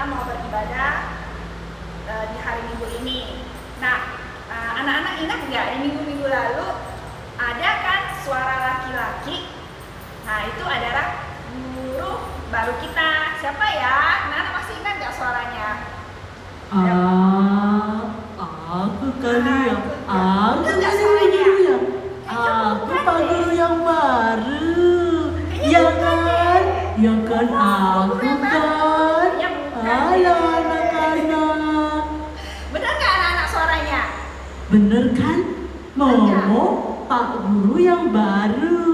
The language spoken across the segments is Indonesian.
kita mau beribadah di hari Minggu ini. Nah, anak-anak ingat nggak di minggu-minggu lalu ada kan suara laki-laki? Nah, itu adalah guru baru kita. Siapa ya? Anak-anak masih ingat nggak suaranya? Aku kali ya. Aku Ingat nggak kali suaranya? guru ya. Kayaknya Aku bukan Pak deh. Guru yang baru. Kayaknya Ya bukan kan? deh. Ya kan aku Guru yang baru. kan. Kayaknya bukan Halo deh. anak-anak. Benar nggak anak-anak suaranya? Bener kan? Momo Pak Guru yang baru.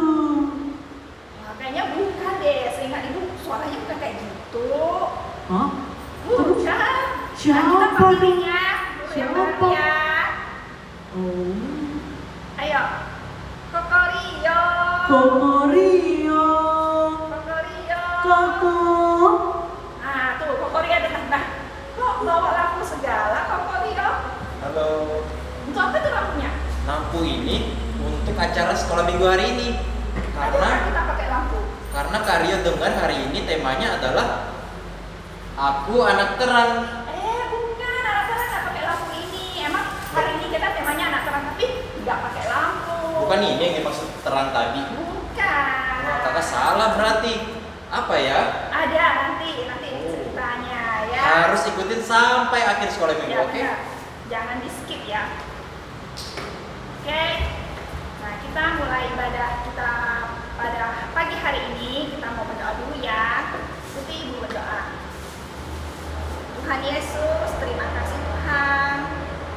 Nah, kayaknya bukan deh. Seingat ibu suaranya bukan kayak gitu. Hah? Bukan. Siapa Nah, kita dong? panggilnya guru yang baru Siapa? ya. Oh. Ayo. Kokorio. Kokorio. Kokorio. Koko. Ah, tuh Kokorio nah. Kok bawa lampu segala Kokorio? Halo, Untuk apa tuh lampunya? lampu ini untuk acara sekolah minggu hari ini. Ada Karena kita pakai lampu. Kak Rio dengar hari ini temanya adalah Aku Anak Terang. Bukan, anak terang nggak pakai lampu ini. Emang hari ini kita temanya anak terang tapi nggak pakai lampu. Bukan ini yang dimaksud terang tadi. Bukan. Wah, kakak salah berarti. Apa ya? Ada nanti ceritanya ya. Harus ikutin sampai akhir sekolah minggu, Ya, oke? benar. Jangan di skip ya. Oke. Nah, kita mulai ibadah kita pada pagi hari ini. Kita mau berdoa dulu ya. Ikuti ibu berdoa. Tuhan Yesus, terima kasih Tuhan.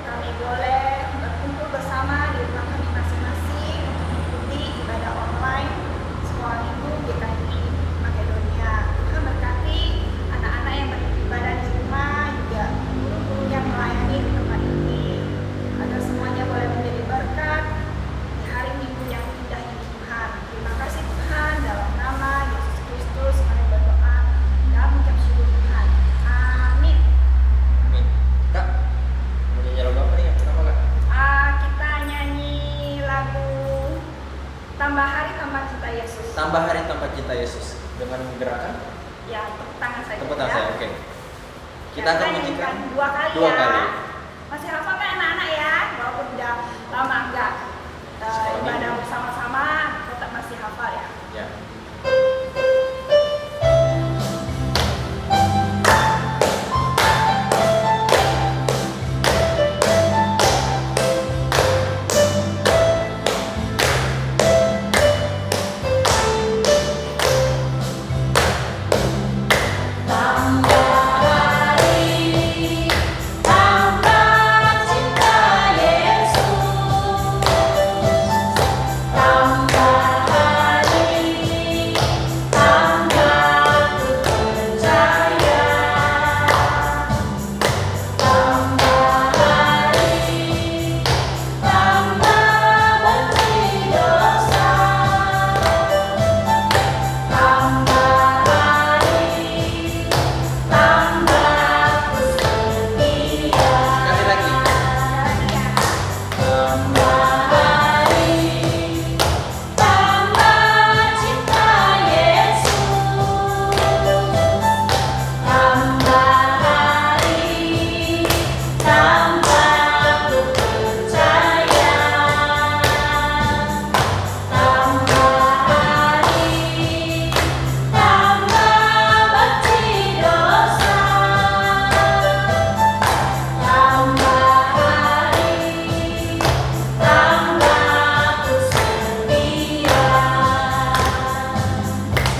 Kami boleh berkumpul bersama di rumah kami masing-masing untuk mengikuti ibadah online sekolah minggu GKI Makedonia. Tuhan berkati anak-anak yang beribadah di rumah, juga guru-guru yang melayani di tempat ini, agar semuanya boleh menjadi berkat di hari Minggu yang indah ini Tuhan. Terima kasih Tuhan, dalam nama Yesus Kristus kami berdoa dan mengucap syukur Tuhan. Amin. Amin. Kak, mau nyanyi lagu apa nih? Kenapa kak? Kita nyanyi lagu Tambah Hari Tambah Cinta Yesus. Tambah hari tambah cinta Yesus dengan gerakan Ya, tepuk tangan saja. tepuk tangan ya. saya, oke. Kita akan menyanyikan nyanyikan dua kali dua ya. kali. Masih hafal kan anak-anak ya? Walaupun udah lama enggak ibadah bersama-sama, tetap masih hafal ya. Ya. Sekali lagi.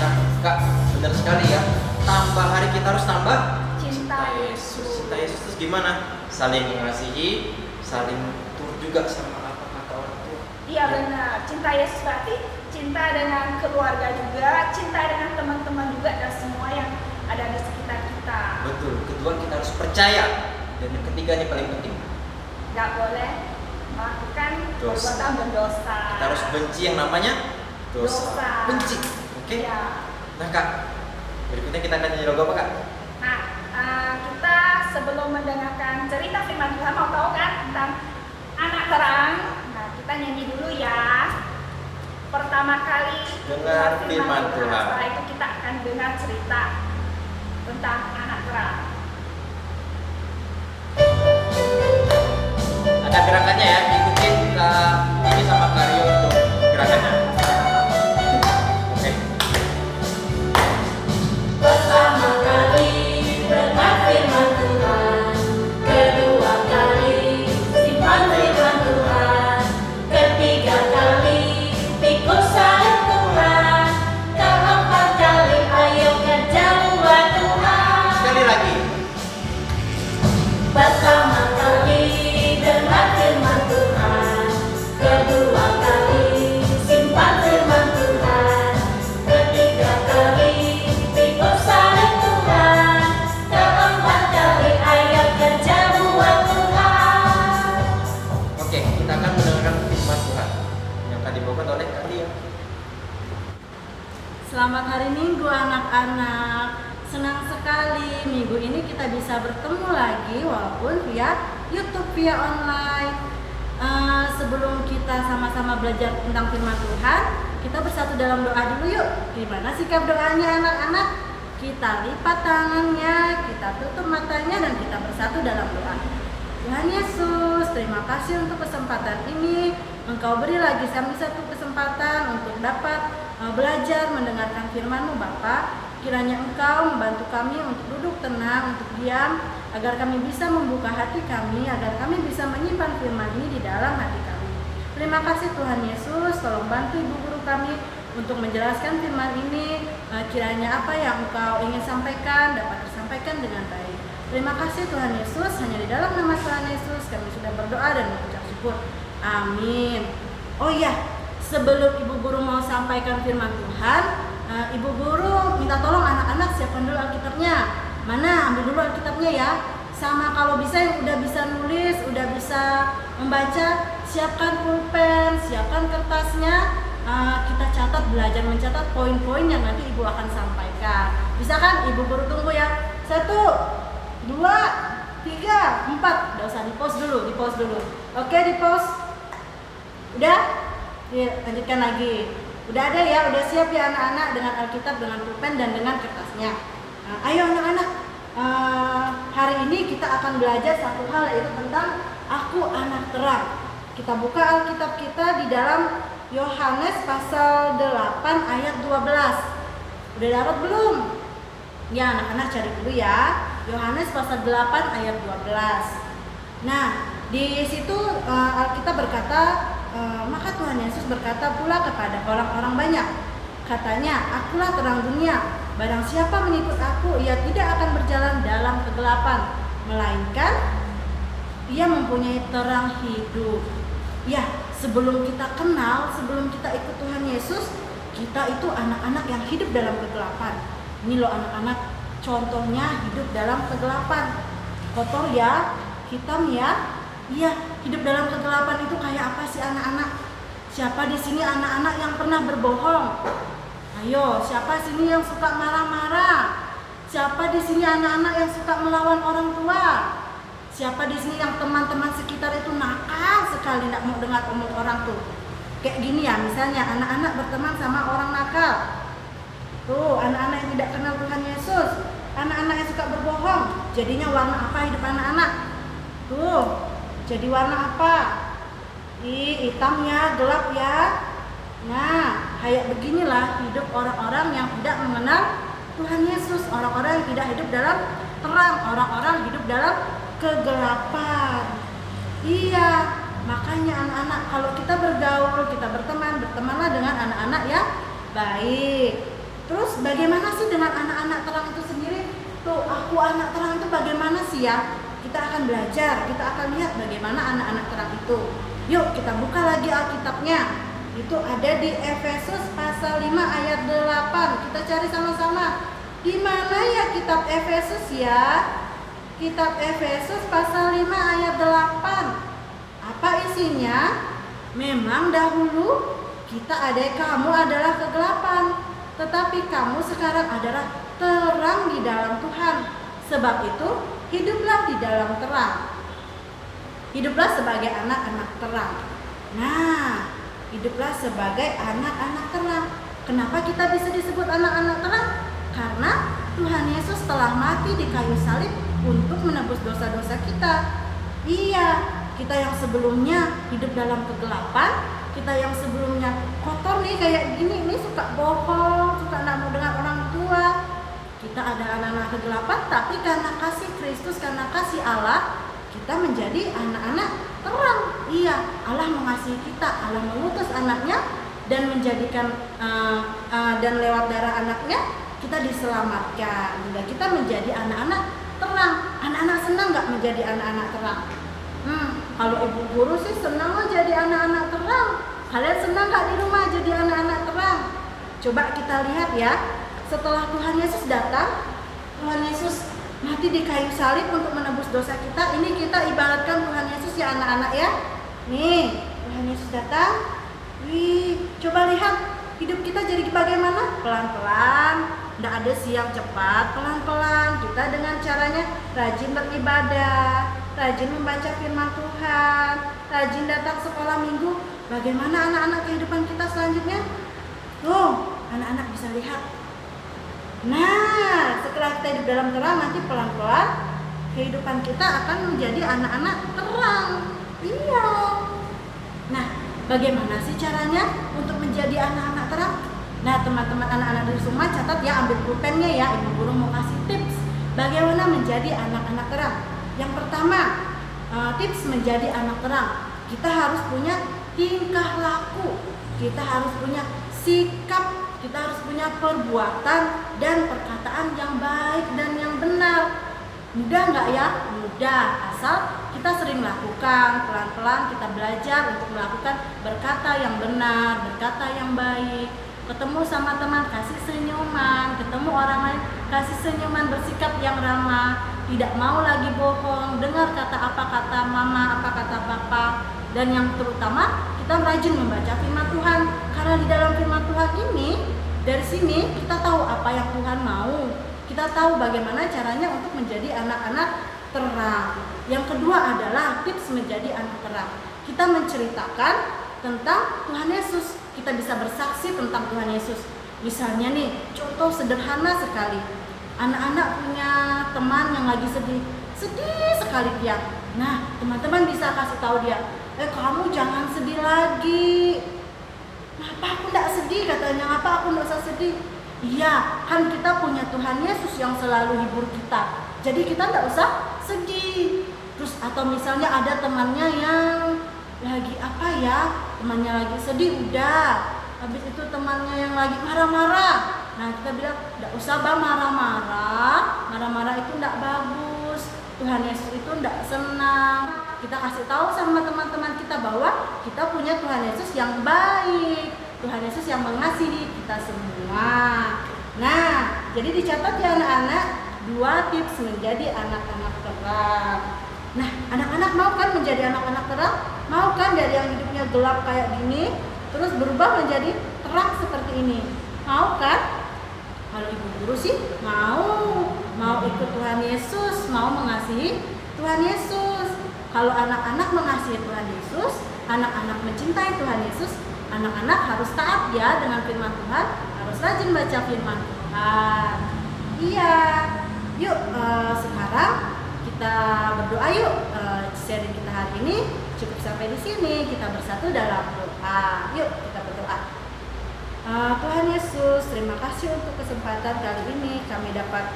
Nah, Kak, benar sekali ya. Tambah hari kita harus tambah Cinta Yesus. Cinta Yesus terus gimana? Saling mengasihi, saling turut juga sama apa kata orang tua. Iya benar. Cinta Yesus berarti cinta dengan keluarga juga, cinta dengan teman-teman juga dan semua yang ada di sekitar kita. Betul. Kedua kita harus percaya. Dan yang ketiga nih paling penting, Gak boleh melakukan Dosa. perbuatan berdosa. kita harus benci yang namanya dosa. Dosa. Benci. Oke? Ya. Nah, Kak, berikutnya kita akan nyanyi lagu apa, Kak? Nah, kita sebelum mendengarkan cerita firman Tuhan mau tahu kan tentang anak terang. Nah, kita nyanyi dulu ya. Pertama kali Dengar firman Tuhan. Setelah itu kita akan dengar cerita tentang anak terang. hari Minggu anak-anak. Senang sekali minggu ini kita bisa bertemu lagi walaupun via YouTube, via online. Sebelum kita sama-sama belajar tentang firman Tuhan, kita bersatu dalam doa dulu yuk. Gimana sikap doanya anak-anak? Kita lipat tangannya, kita tutup matanya dan kita bersatu dalam doa. Tuhan Yesus, terima kasih untuk kesempatan ini. Engkau beri lagi kami satu kesempatan untuk dapat belajar mendengarkan firman-Mu Bapa. Kiranya Engkau membantu kami untuk duduk tenang, untuk diam, agar kami bisa membuka hati kami, agar kami bisa menyimpan firman ini di dalam hati kami. Terima kasih Tuhan Yesus, tolong bantu ibu guru kami untuk menjelaskan firman ini. Kiranya apa yang Engkau ingin sampaikan dapat tersampaikan dengan baik. Terima kasih Tuhan Yesus, hanya di dalam nama Tuhan Yesus kami sudah berdoa dan mengucap syukur. Amin. Oh iya, sebelum ibu guru mau sampaikan firman Tuhan, ibu guru minta tolong anak-anak siapkan dulu Alkitabnya. Mana? Ambil dulu Alkitabnya ya. Sama kalau bisa yang udah bisa nulis, udah bisa membaca, siapkan pulpen, siapkan kertasnya. Kita catat, belajar mencatat poin-poin yang nanti ibu akan sampaikan. Bisa kan? Ibu guru tunggu ya. 1, 2, 3, 4. Udah usah di pause dulu. Oke, di pause. Udah? Lanjutkan lagi. Udah ada ya, udah siap ya anak-anak dengan Alkitab, dengan pulpen dan dengan kertasnya. Ayo anak-anak, hari ini kita akan belajar satu hal yaitu tentang Aku Anak Terang. Kita buka Alkitab kita di dalam Yohanes pasal 8 ayat 12. Udah dapat belum? Ya anak-anak cari dulu ya. Yohanes pasal 8 ayat 12. Nah, di situ Alkitab berkata, maka Tuhan Yesus berkata pula kepada orang-orang banyak. Katanya, Akulah terang dunia. Barang siapa mengikut Aku, ia tidak akan berjalan dalam kegelapan, melainkan ia mempunyai terang hidup. Ya, sebelum kita kenal, sebelum kita ikut Tuhan Yesus, kita itu anak-anak yang hidup dalam kegelapan. Ini loh anak-anak, contohnya hidup dalam kegelapan. Kotor ya, hitam ya. Iya, hidup dalam kegelapan itu kayak apa sih anak-anak? Siapa di sini anak-anak yang pernah berbohong? Ayo, siapa sini yang suka marah-marah? Siapa di sini anak-anak yang suka melawan orang tua? Siapa di sini yang teman-teman sekitar itu nakal sekali, tidak mau dengar omong orang tuh? Kayak gini ya, misalnya anak-anak berteman sama orang nakal. Tuh, anak-anak yang tidak kenal Tuhan Yesus, anak-anak yang suka berbohong. Jadinya warna apa hidup anak-anak? Tuh, jadi warna apa? Hitam ya, gelap ya. Nah, kayak beginilah hidup orang-orang yang tidak mengenal Tuhan Yesus. Orang-orang yang tidak hidup dalam terang, orang-orang hidup dalam kegelapan. Iya, makanya anak-anak kalau kita bergaul, kita bertemanlah dengan anak-anak yang baik. Terus bagaimana sih dengan anak-anak terang itu sendiri? Tuh, Aku Anak Terang itu bagaimana sih ya? Kita akan belajar, kita akan lihat bagaimana anak-anak terang itu. Yuk kita buka lagi Alkitabnya. Itu ada di Efesus pasal 5 ayat 8. Kita cari sama-sama. Di mana ya kitab Efesus ya? Kitab Efesus pasal 5 ayat 8. Apa isinya? Memang dahulu kamu adalah kegelapan, tetapi kamu sekarang adalah terang di dalam Tuhan. Sebab itu hiduplah di dalam terang. Hiduplah sebagai anak-anak terang. Nah, hiduplah sebagai anak-anak terang. Kenapa kita bisa disebut anak-anak terang? Karena Tuhan Yesus telah mati di kayu salib untuk menebus dosa-dosa kita. Iya, kita yang sebelumnya hidup dalam kegelapan, kita yang sebelumnya kotor nih kayak gini, ini suka bohong, suka tidak mau dengar orang tua. Kita ada anak-anak kegelapan, tapi karena kasih Kristus, karena kasih Allah, kita menjadi anak-anak terang. Iya, Allah mengasihi kita, Allah mengutus anaknya dan menjadikan dan lewat darah anaknya kita diselamatkan. Juga kita menjadi anak-anak terang. Anak-anak senang nggak menjadi anak-anak terang? Kalau ibu guru sih senang loh jadi anak-anak terang. Kalian senang nggak di rumah jadi anak-anak terang? Coba kita lihat ya. Setelah Tuhan Yesus datang, Tuhan Yesus mati di kayu salib untuk menebus dosa kita. Ini kita ibaratkan Tuhan Yesus ya anak-anak ya. Nih, Tuhan Yesus datang. Wih, coba lihat hidup kita jadi bagaimana? Pelan-pelan, tidak ada siang cepat, pelan-pelan. Kita dengan caranya rajin beribadah, rajin membaca firman Tuhan, rajin datang sekolah minggu. Bagaimana anak-anak kehidupan kita selanjutnya? Tuh, anak-anak bisa lihat. Nah, setelah kita hidup dalam terang, nanti pelan-pelan kehidupan kita akan menjadi anak-anak terang. Iya. Nah, bagaimana sih caranya untuk menjadi anak-anak terang? Nah, teman-teman anak-anak dari rumah catat ya, ambil pulpennya ya. Ibu guru mau kasih tips bagaimana menjadi anak-anak terang. Yang pertama, tips menjadi anak terang. Kita harus punya tingkah laku. Kita harus punya sikap, kita harus punya perbuatan dan perkataan yang baik dan yang benar. Mudah nggak ya? Mudah, asal kita sering lakukan. Pelan-pelan kita belajar untuk melakukan berkata yang benar, berkata yang baik. Ketemu sama teman, kasih senyuman. Ketemu orang lain, kasih senyuman, bersikap yang ramah. Tidak mau lagi bohong, dengar kata apa kata mama, apa kata papa. Dan yang terutama, kita rajin membaca firman Tuhan. Karena di dalam firman Tuhan ini, dari sini kita tahu apa yang Tuhan mau. Kita tahu bagaimana caranya untuk menjadi anak-anak terang. Yang kedua adalah tips menjadi anak terang. Kita menceritakan tentang Tuhan Yesus. Kita bisa bersaksi tentang Tuhan Yesus. Misalnya nih, contoh sederhana sekali. Anak-anak punya teman yang lagi sedih. Sedih sekali dia. Nah, teman-teman bisa kasih tahu dia, kamu jangan sedih lagi. Ngapa aku tidak sedih katanya, ngapa aku tidak usah sedih? Iya, kan kita punya Tuhan Yesus yang selalu hibur kita. Jadi kita tidak usah sedih. Terus atau misalnya ada temannya yang lagi apa ya, temannya lagi sedih udah. Habis itu temannya yang lagi marah-marah. Nah kita bilang, tidak usah bang marah-marah. Marah-marah itu tidak bagus. Tuhan Yesus itu tidak senang. Kita kasih tahu sama teman-teman kita bahwa kita punya Tuhan Yesus yang baik. Tuhan Yesus yang mengasihi kita semua. Nah, jadi dicatat ya anak-anak, 2 tips menjadi anak-anak terang. Nah, anak-anak mau kan menjadi anak-anak terang? Mau kan dari yang hidupnya gelap kayak gini, terus berubah menjadi terang seperti ini? Mau kan? Kalau ibu guru sih mau ikut Tuhan Yesus, mau mengasihi Tuhan Yesus. Kalau anak-anak mengasihi Tuhan Yesus, anak-anak mencintai Tuhan Yesus, anak-anak harus taat ya dengan firman Tuhan, harus rajin baca firman Tuhan. Iya, yuk sekarang kita berdoa yuk. Sharing kita hari ini cukup sampai di sini. Kita bersatu dalam doa. Yuk kita berdoa. Tuhan Yesus, terima kasih untuk kesempatan kali ini kami dapat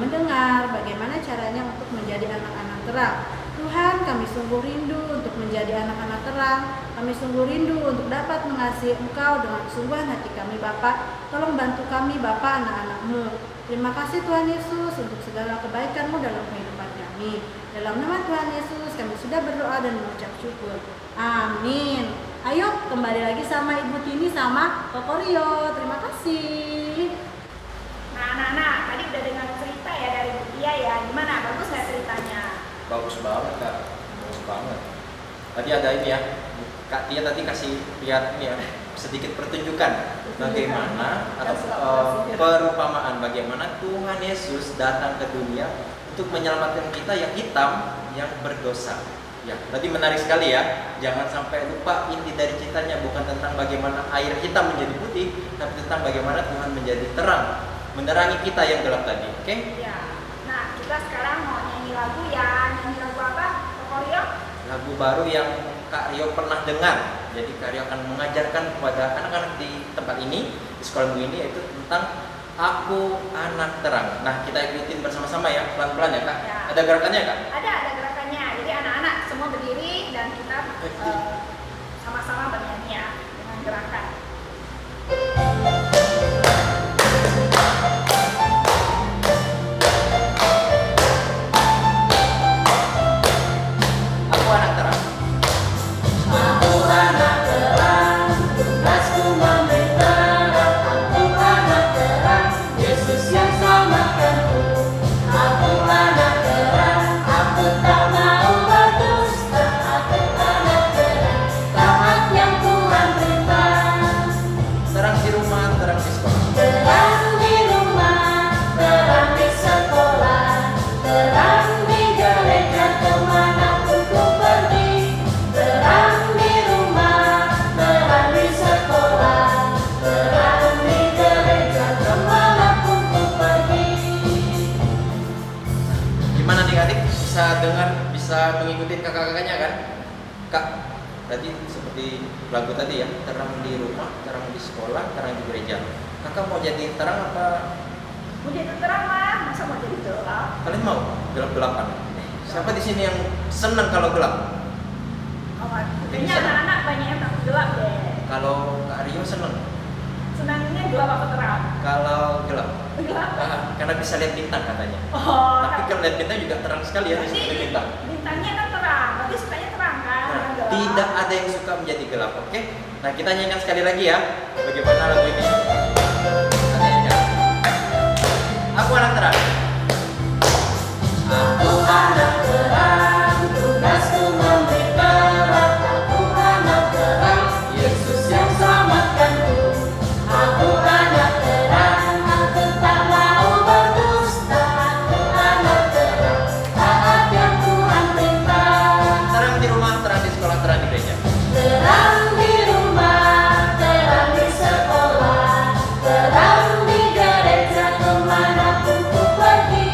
mendengar bagaimana caranya untuk menjadi anak-anak terang. Tuhan, kami sungguh rindu untuk menjadi anak-anak terang. Kami sungguh rindu untuk dapat mengasihi Engkau dengan kesungguhan hati kami, Bapa. Tolong bantu kami, Bapa, anak-anak-Mu. Terima kasih Tuhan Yesus untuk segala kebaikan-Mu dalam kehidupan kami. Dalam nama Tuhan Yesus, kami sudah berdoa dan mengucap syukur. Amin. Ayo kembali lagi sama Ibu Tini sama Koko Rio. Terima kasih. Nah anak-anak, tadi udah dengar cerita ya dari Bu Tia ya. Gimana? Bagus nggak ceritanya? Bagus banget Kak, bagus banget. Tadi ada ini ya, Kak Tia tadi kasih lihat ini ya, sedikit pertunjukan bagaimana atau perumpamaan bagaimana Tuhan Yesus datang ke dunia untuk menyelamatkan kita yang hitam, yang berdosa. Ya, tadi menarik sekali ya. Jangan sampai lupa inti dari ceritanya bukan tentang bagaimana air hitam menjadi putih, tapi tentang bagaimana Tuhan menjadi terang, menerangi kita yang gelap tadi. Oke? Ya. Nah, kita sekarang mau nyanyi lagu ya. Nyanyi lagu apa, Koko Rio? Lagu baru yang Kak Rio pernah dengar. Jadi Kak Rio akan mengajarkan kepada anak-anak di tempat ini, di sekolah minggu ini, yaitu tentang Aku Anak Terang. Nah, kita ikutin bersama-sama ya, pelan-pelan ya Kak. Ya. Ada gerakannya Kak? Ada gerakannya. Jadi anak-anak semua berdiri dan kita sama-sama bernyanyi ya dengan gerakan. Aku anak terang. Aku anak terang, tugasku memberi terang. Aku anak terang, Yesus yang selamatkanku. Aku anak terang, aku bisa mengikuti kakak-kakaknya kan? Kak, tadi seperti lagu tadi ya, terang di rumah, terang di sekolah, terang di gereja. Kakak mau jadi terang apa? Mau jadi terang lah, masa mau jadi gelap? Kalian mau gelap-gelapan? Siapa di sini yang senang kalau gelap? Oh, kayaknya anak-anak banyak yang takut gelap deh. Kalau Kak Rio senang? Senangnya gelap apa terang? Kalau gelap? Gelap. Karena bisa lihat bintang katanya. Oh, Tapi kalau lihat bintang juga terang sekali ya, berarti seperti bintang. bintangnya kan terang, tapi sukanya terang kan? Nah, Orang gelap. tidak ada yang suka menjadi gelap, oke? Nah, kita nyanyikan sekali lagi ya. Bagaimana lagu ini? Kita nyanyikan. Aku anak terang. Aku anak terang, tugasku memberi terang. Aku anak terang, Yesus yang selamatkanku. Aku anak terang, aku tak mau berdusta. Aku anak terang, taat yang Tuhan perintah. Terang di rumah, terang di sekolah, terang di gereja. Terang di rumah, terang di sekolah, terang di gereja kemanapun ku pergi.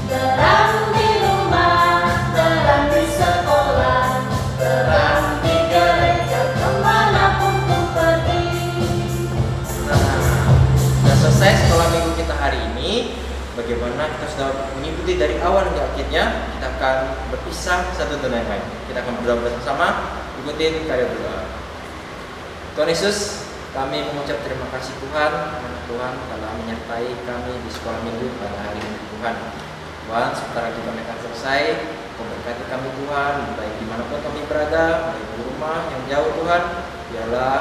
Terang di rumah, terang di sekolah, terang di gereja kemanapun ku pergi. Nah, sudah selesai sekolah minggu kita hari ini. Bagaimana kita sudah mengikuti dari awal hingga akhirnya, kita akan berpisah satu dengan yang lain. Kita akan berdoa bersama, ikutin karya berdoa. Tuhan Yesus, kami mengucap terima kasih Tuhan, karena Tuhan telah menyertai kami di sekolah minggu pada hari ini Tuhan. Tuhan, sebentar lagi kami akan selesai. Kau berkati kami Tuhan, baik dimanapun kami berada, baik di rumah yang jauh Tuhan. Biarlah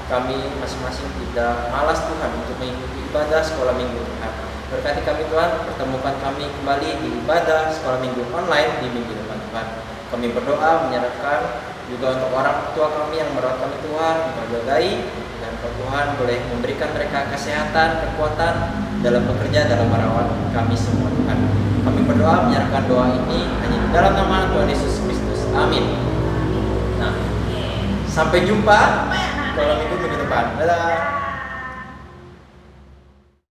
kami masing-masing tidak malas Tuhan untuk mengikuti ibadah sekolah minggu Tuhan. Berkati kami Tuhan, pertemukan kami kembali di ibadah sekolah minggu online di minggu depan Tuhan. Kami berdoa menyerahkan juga untuk orang tua kami yang merawat kami Tuhan, Engkau jagai, dan Engkau Tuhan boleh memberikan mereka kesehatan, kekuatan dalam bekerja, dalam merawat kami semua Tuhan. Kami berdoa menyerahkan doa ini hanya di dalam nama Tuhan Yesus Kristus. Amin. Nah, sampai jumpa Apa ya, anak-anak? sekolah minggu depan. Dadah.